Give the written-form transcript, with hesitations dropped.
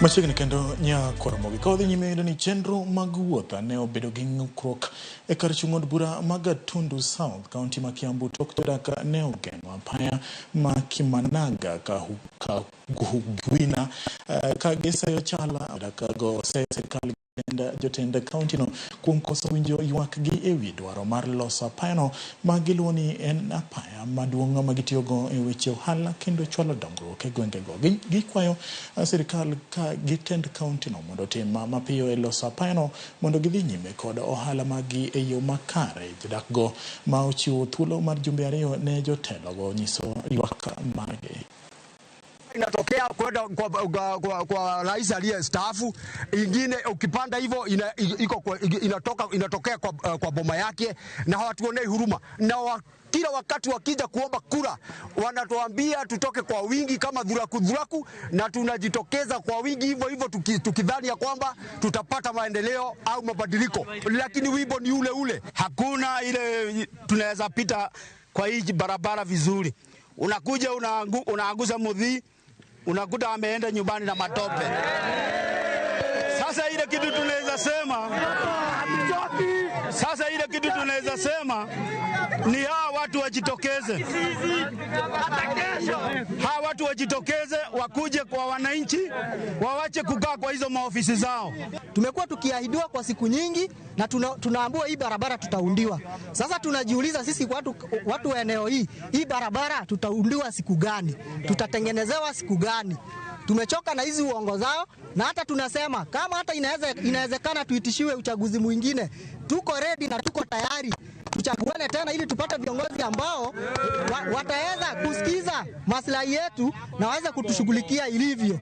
Machiegni kendo nya Ramogi kodhi nyime ni Chenro mag wuoth ne obedo gi ng'ukruok e kar chung' od bura ma Gatundu South County ma Kiambu tok jodak ne ogeno apaya ma Kimanaga ka Gwina ka giseyo chala jodak go sirkal jotend kaunti no kuom koso winjo ywak gi ewi dwaro mar loso apaya no ma giluwo ni en apaya maduong' ma gitiyogo e weche ohala kendo chwalo dongruok e gwengego. Gikwayo sirkal ka gitend kaunti no mondo tim mapiyo e loso apaya no mondo gidhi nyime kod ohala magi e yo makare. Jodak go ma ochiwo thuolo mar jumbe 2 ne jotelo go nyiso ywak mage. Inatokea kwenda kwa rais aliyestaafu, ingine ukipanda hivyo inatokea kwa boma yake, na hawatuonei huruma. Na kila wakati wakija kuomba kura wanatuambia tutoke kwa wingi kama dhuraku, na tunajitokeza kwa wingi hivyo tukidhani ya kwamba tutapata maendeleo au mabadiliko, lakini wimbo ni ule. Hakuna ile tunaweza pita kwa hii barabara vizuri. Unakuja unaanguza mudhi, unakuta ameenda nyumbani na matope. Sasa ile kitu tunaweza sema ni hawa watu wajitokeze. Hawa watu wajitokeze, wakuje kwa wananchi, wawache kukaa kwa hizo maofisi zao. Tumekuwa tukiahidiwa kwa siku nyingi na tunaambiwa hii barabara tutaundiwa. Sasa tunajiuliza sisi watu wa eneo hii barabara tutaundiwa siku gani? Tutatengenezewa siku gani? Tumechoka na hizi uongo zao, na hata tunasema kama hata inawezekana tuitishiwe uchaguzi mwingine, tuko ready na tuko tayari tuchaguane tena ili tupate viongozi ambao wataweza kusikiza maslahi yetu na waweza kutushughulikia ilivyo.